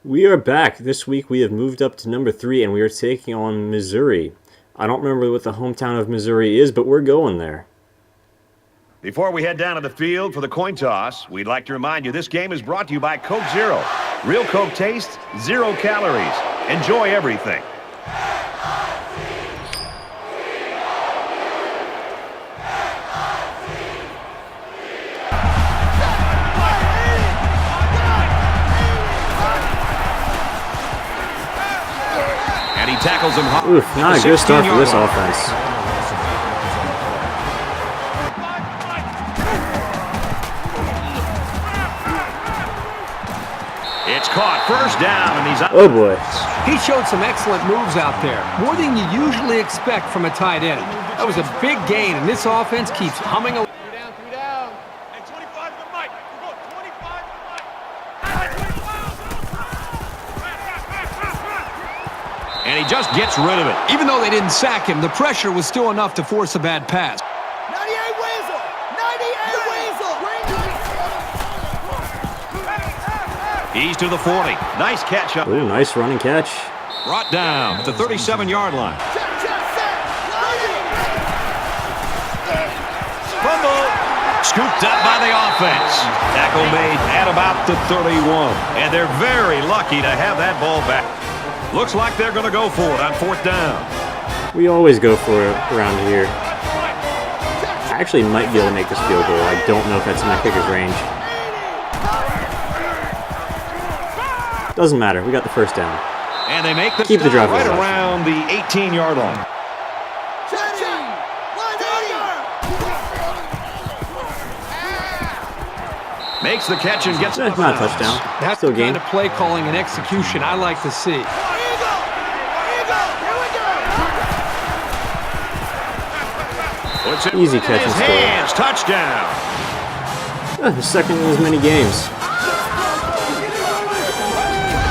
We are back. This week we have moved up to number 3 and we are taking on Missouri. I don't remember what the hometown of Missouri is, but we're going there. Before we head down to the field for the coin toss, we'd like to remind you this game is brought to you by Coke Zero. Real Coke taste, 0 calories. Enjoy everything. And he tackles him hard. Oof, not a good start for this offense. It's caught, first down, and he's out. Oh boy. He showed some excellent moves out there, more than you usually expect from a tight end. That was a big gain, and this offense keeps humming along. And he just gets rid of it. Even though they didn't sack him, the pressure was still enough to force a bad pass. 98 Weasel! 98 Weasel! He's to the 40. Nice catch up. Ooh, nice running catch. Brought down at the 37-yard line. Fumble. Scooped up by the offense. Tackle made at about the 31. And they're very lucky to have that ball back. Looks like they're going to go for it on 4th down. We always go for it around here. I actually might be able to make this field goal. I don't know if that's in my kicker's range. Doesn't matter. We got the first down. And they make the Keep the drive right alive. around the 18-yard line. Makes the catch and gets Not a touchdown. That's Still the game. kind of play calling and execution I like to see. Puts it Easy in catch his and score. hands. Touchdown. The second in as many games.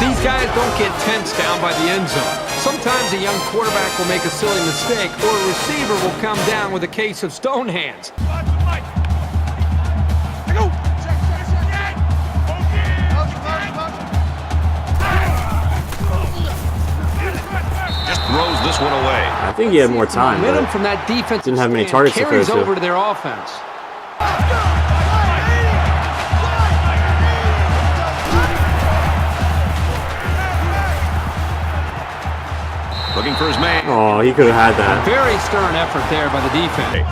These guys don't get tensed down by the end zone. Sometimes a young quarterback will make a silly mistake, or a receiver will come down with a case of stone hands. Just throws this one away. I think he had more time, Momentum but from that defense didn't have many targets to throw carries to. over to their offense. Looking for his man. Oh, he could have had that. Very stern effort there by the defense.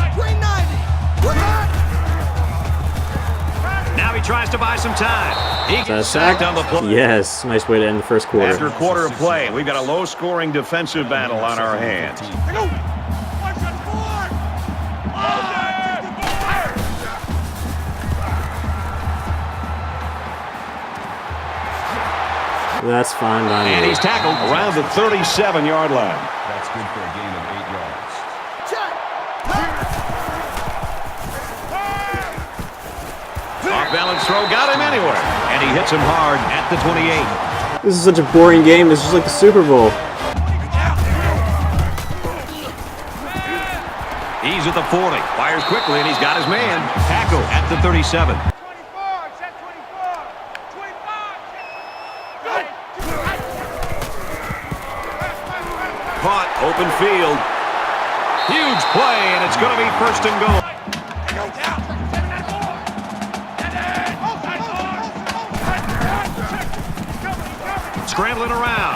Now he tries to buy some time. He Is that a gets sack? sacked on the play. Yes, nice way to end the first quarter. After a quarter of play, we've got a low-scoring defensive battle on our hands. That's fine by And me. he's tackled around the 37-yard line. That's good for a gain of 8 yards. Off-balance throw got him anywhere. And he hits him hard at the 28. This is such a boring game. This is like the Super Bowl. He's at the 40. Fires quickly, and he's got his man. Tackle at the 37. Caught, open field. Huge play, and it's going to be first and goal. Scrambling around.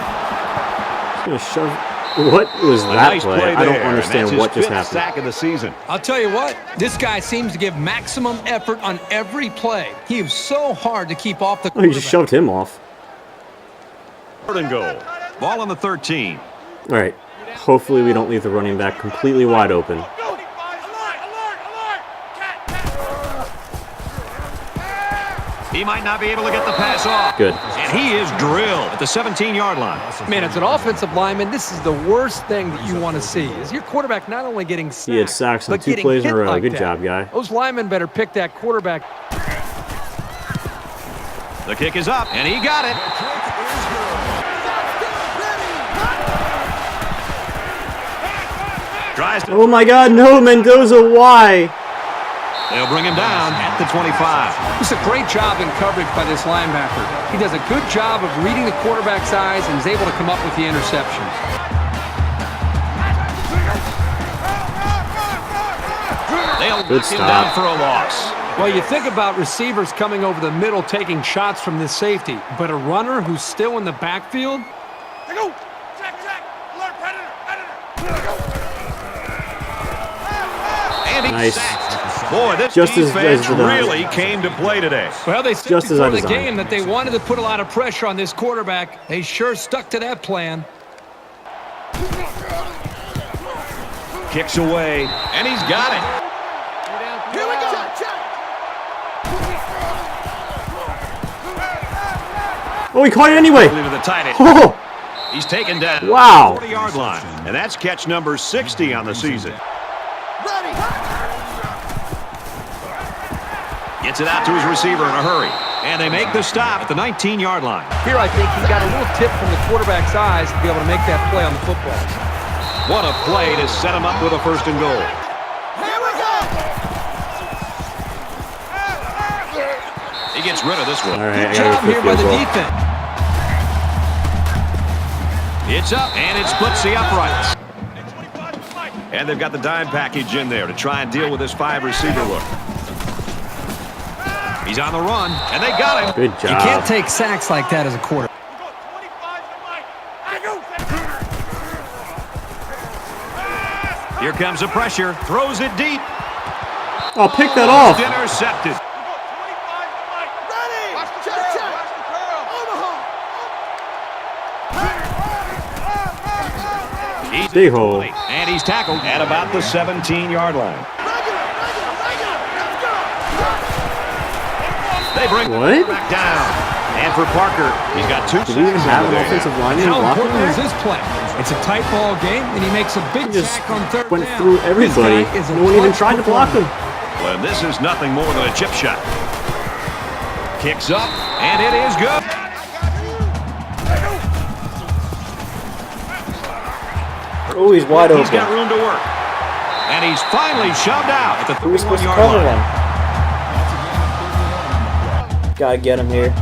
He's gonna shove. What was A that nice play? play I don't there, and understand that's what his just 5th happened. sack of the season. I'll tell you what, this guy seems to give maximum effort on every play. He is so hard to keep off the Oh, he just quarterback. shoved him off. 3rd and goal. Ball on the 13. All right. Hopefully we don't leave the running back completely wide open. He might not be able to get the pass off. Good. And he is drilled at the 17-yard line. Man, as an offensive lineman, this is the worst thing that you want to see. Is your quarterback not only getting sacked, He had sacks on but 2 getting plays in hit a row. like Good that. job, guy. Those linemen better pick that quarterback. The kick is up, and he got it. Tries to. Oh my God, no, Mendoza, why? They'll bring him down at the 25. It's a great job in coverage by this linebacker. He does a good job of reading the quarterback's eyes and is able to come up with the interception. They'll knock him down for a loss. Well, you think about receivers coming over the middle taking shots from this safety, but a runner who's still in the backfield? And he's Nice. sacked. Boy, this Just as defense designed. really came to play today. Well, they said Just as before I the designed. game that they wanted to put a lot of pressure on this quarterback. They sure stuck to that plan. Kicks away, and he's got it. Here we go. Oh, he caught it anyway. To the tight end. Oh, He's taken down. wow. 40-yard line, and that's catch number 60 on the season. Ready. Gets it out to his receiver in a hurry, and they make the stop at the 19-yard line. Here, I think he's got a little tip from the quarterback's eyes to be able to make that play on the football. What a play to set him up with a first and goal. Here we go. He gets rid of this one. All right, I Good job got here by the goal. defense. It's up, and it splits the uprights. And they've got the dime package in there to try and deal with this 5-receiver look. He's on the run, and they got him. Good You job. can't take sacks like that as a quarterback. Here comes the pressure. Throws it deep. Oh, pick that off. Intercepted. Ready. Check. Omaha. He's Big hole. and he's tackled at about the 17-yard line. Regular. Let's go. They bring What? back down. And for Parker, he's got 2 Do we even sacks have over an there. offensive lineman How blocking important is there? this play? It's a tight ball game, and he makes a big Just sack on third went down. through everybody. This guy is a No one even clutch tried to block him. performer. Well, this is nothing more than a chip shot. Kicks up, and it is good. Oh, he's wide He's got open. room to work. And he's finally shoved out at the Who was supposed to 31-yard cover line. him? Gotta get him here.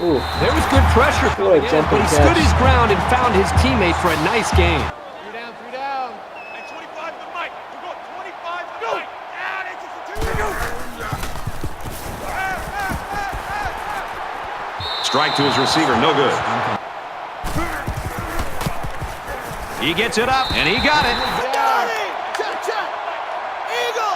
Ooh, There was good pressure What a coming in, jumping but he catch. stood his ground and found his teammate for a nice gain. Strike to his receiver, no good. He gets it up, and he got it. Check. Eagle.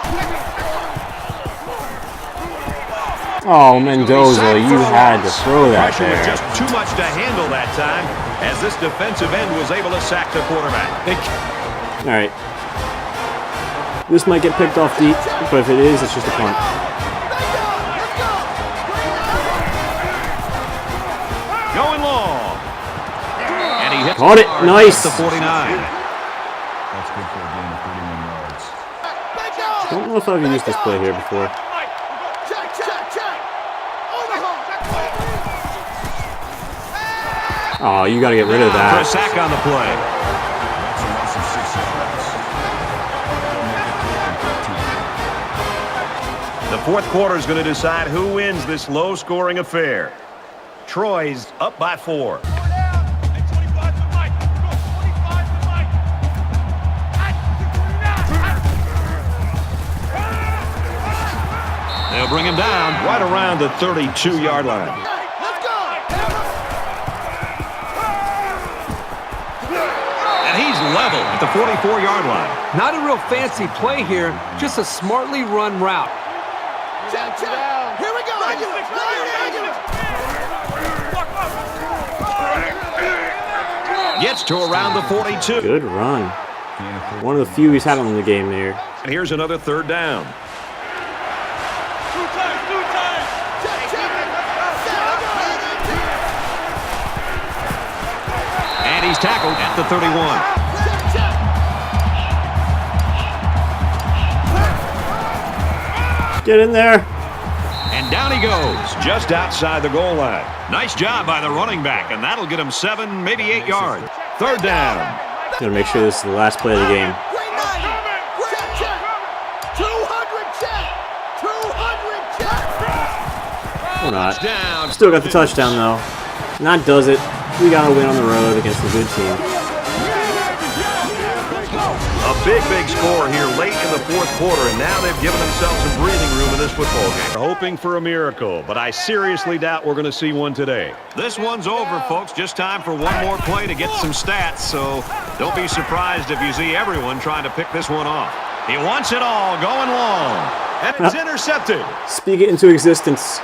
oh, Mendoza, you had to throw that Pressure was there. just too much to handle that time, as this defensive end was able to sack the quarterback. All right. This might get picked off deep, but if it is, it's just a punt. Going long. And he hits Caught it. hard Nice. at the 49. That's good for a gain of 31 yards. I don't know if I've used this play here before. Check. Omaha. Oh, you got to get rid of For a that. sack on the play. That's a loss of 6 yards. The fourth quarter is going to decide who wins this low-scoring affair. Troy's up by 4. They'll bring him down right around the 32-yard line. Let's go. And he's level at the 44-yard line. Not a real fancy play here, just a smartly run route. Check. Here we go. Regular. Gets to around the 42. Good run. One of the few he's had on the game there. And here's another third down. And he's tackled at the 31. Get in there. And And down he goes, just outside the goal line. Nice job by the running back, and that'll get him 7, maybe 8 yards. Third down. Gotta make sure this is the last play of the game. Great 90. Check, check. 200 check. 200 check. Or not. Down. Still got the touchdown, though. And that does it. We got to win on the road against a good team. A big score here late in the fourth quarter, and now they've given themselves some breathing room in this football game. They're hoping for a miracle, but I seriously doubt we're going to see one today. This one's over, folks. Just time for one more play to get some stats, so don't be surprised if you see everyone trying to pick this one off. He wants it all, going long, and it's intercepted. Speak it into existence.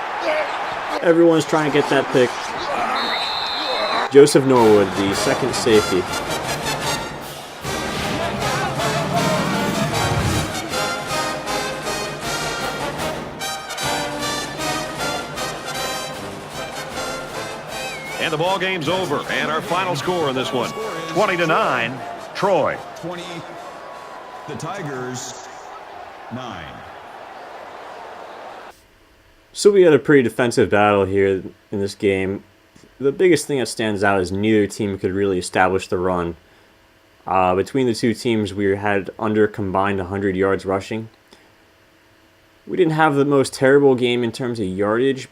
Everyone's trying to get that pick. Joseph Norwood, the second safety. And the ball game's over. And our final score in this one, 20-9, Troy. 20, the Tigers, 9. So we had a pretty defensive battle here in this game. The biggest thing that stands out is neither team could really establish the run. Between the two teams, we had under combined 100 yards rushing. We didn't have the most terrible game in terms of yardage.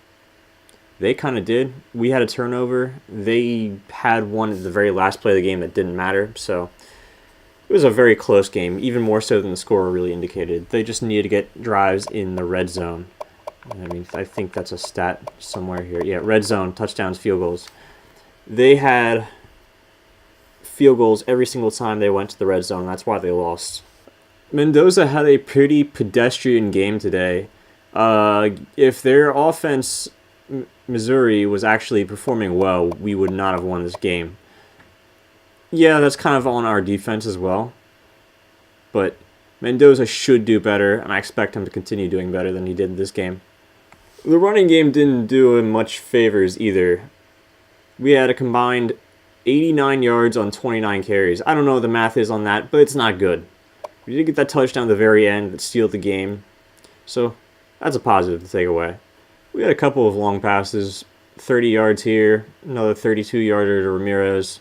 They kind of did. We had a turnover. They had one at the very last play of the game that didn't matter. So it was a very close game, even more so than the score really indicated. They just needed to get drives in the red zone. I mean, I think that's a stat somewhere here. Yeah, red zone, touchdowns, field goals. They had field goals every single time they went to the red zone. That's why they lost. Mendoza had a pretty pedestrian game today. If their offense, Missouri, was actually performing well, we would not have won this game. Yeah, that's kind of on our defense as well. But Mendoza should do better, and I expect him to continue doing better than he did in this game. The running game didn't do him much favors either. We had a combined 89 yards on 29 carries. I don't know what the math is on that, but it's not good. We did get that touchdown at the very end that sealed the game, so that's a positive to take away. We had a couple of long passes, 30 yards here, another 32-yarder to Ramirez.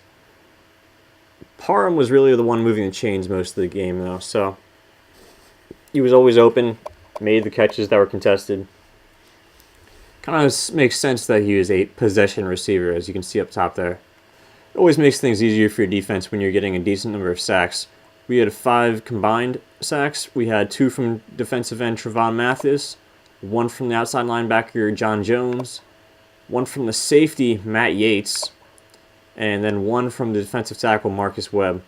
Parham was really the one moving the chains most of the game, though, so he was always open, made the catches that were contested. Kind of makes sense that he was a possession receiver, as you can see up top there. It always makes things easier for your defense when you're getting a decent number of sacks. We had 5 combined sacks. We had 2 from defensive end Trevon Mathis, 1 from the outside linebacker John Jones, 1 from the safety Matt Yates, and then 1 from the defensive tackle Marcus Webb.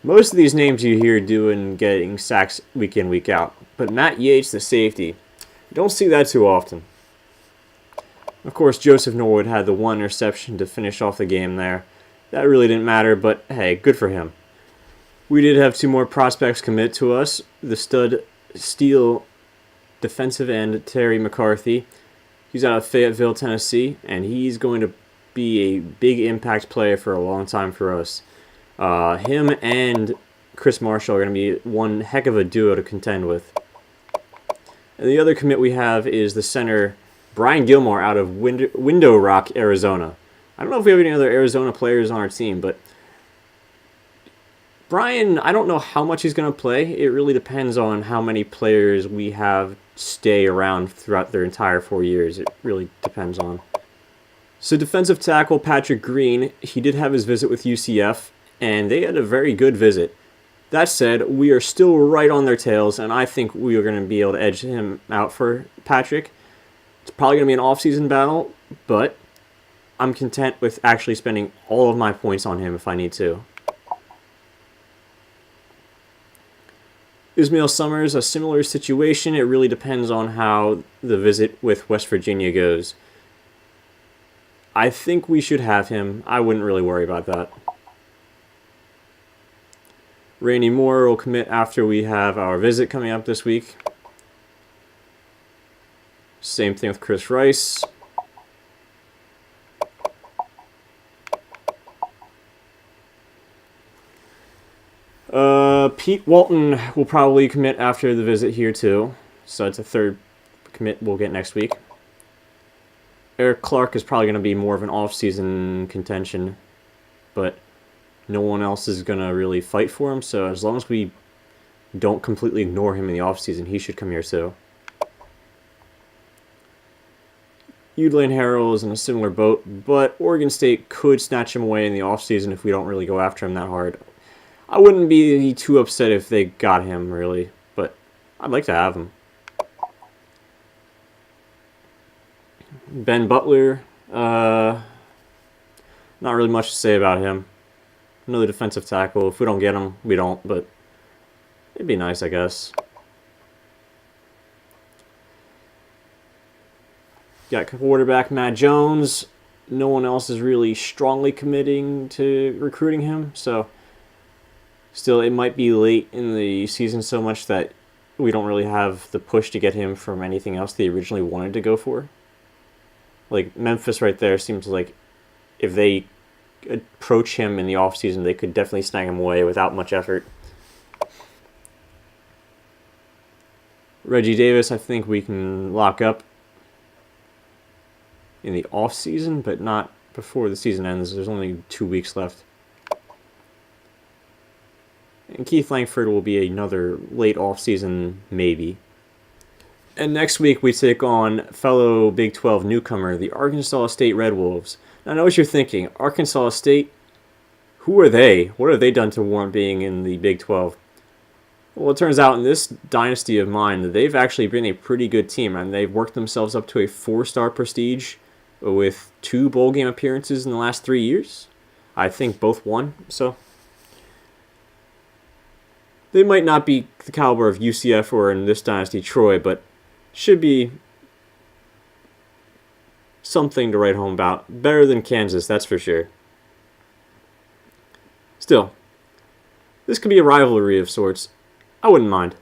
Most of these names you hear doing getting sacks week in, week out. But Matt Yates, the safety, you don't see that too often. Of course, Joseph Norwood had the 1 interception to finish off the game there. That really didn't matter, but hey, good for him. We did have 2 more prospects commit to us. The stud steel defensive end Terry McCarthy. He's out of Fayetteville, Tennessee, and he's going to be a big impact player for a long time for us. Him and Chris Marshall are going to be one heck of a duo to contend with. And the other commit we have is the center Brian Gilmore out of Window Rock, Arizona. I don't know if we have any other Arizona players on our team, but Brian, I don't know how much he's going to play. It really depends on how many players we have stay around throughout their entire 4 years. It really depends on. So defensive tackle Patrick Green, he did have his visit with UCF, and they had a very good visit. That said, we are still right on their tails, and I think we are going to be able to edge him out for Patrick. It's probably going to be an off-season battle, but I'm content with actually spending all of my points on him if I need to. Ismail Summers, a similar situation. It really depends on how the visit with West Virginia goes. I think we should have him. I wouldn't really worry about that. Randy Moore will commit after we have our visit coming up this week. Same thing with Chris Rice. Pete Walton will probably commit after the visit here too. So it's a 3rd commit we'll get next week. Eric Clark is probably going to be more of an off-season contention, but no one else is going to really fight for him, so as long as we don't completely ignore him in the off-season, he should come here too. Udlane Harrell is in a similar boat, but Oregon State could snatch him away in the off-season if we don't really go after him that hard. I wouldn't be too upset if they got him, really, but I'd like to have him. Ben Butler, not really much to say about him. Another defensive tackle. If we don't get him, we don't, but it'd be nice, I guess. Got quarterback Matt Jones. No one else is really strongly committing to recruiting him, so still, it might be late in the season so much that we don't really have the push to get him from anything else they originally wanted to go for. Like, Memphis right there seems like if they approach him in the offseason, they could definitely snag him away without much effort. Reggie Davis, I think we can lock up in the offseason, but not before the season ends. There's only 2 weeks left. And Keith Langford will be another late offseason maybe. And next week we take on fellow Big 12 newcomer, the Arkansas State Red Wolves. Now I know what you're thinking. Arkansas State? Who are they? What have they done to warrant being in the Big 12? Well, it turns out in this dynasty of mine that they've actually been a pretty good team, and they've worked themselves up to a 4-star prestige with 2 bowl game appearances in the last 3 years. I think both won, so they might not be the caliber of UCF or in this dynasty Troy, but should be something to write home about. Better than Kansas, that's for sure. Still, this could be a rivalry of sorts. I wouldn't mind.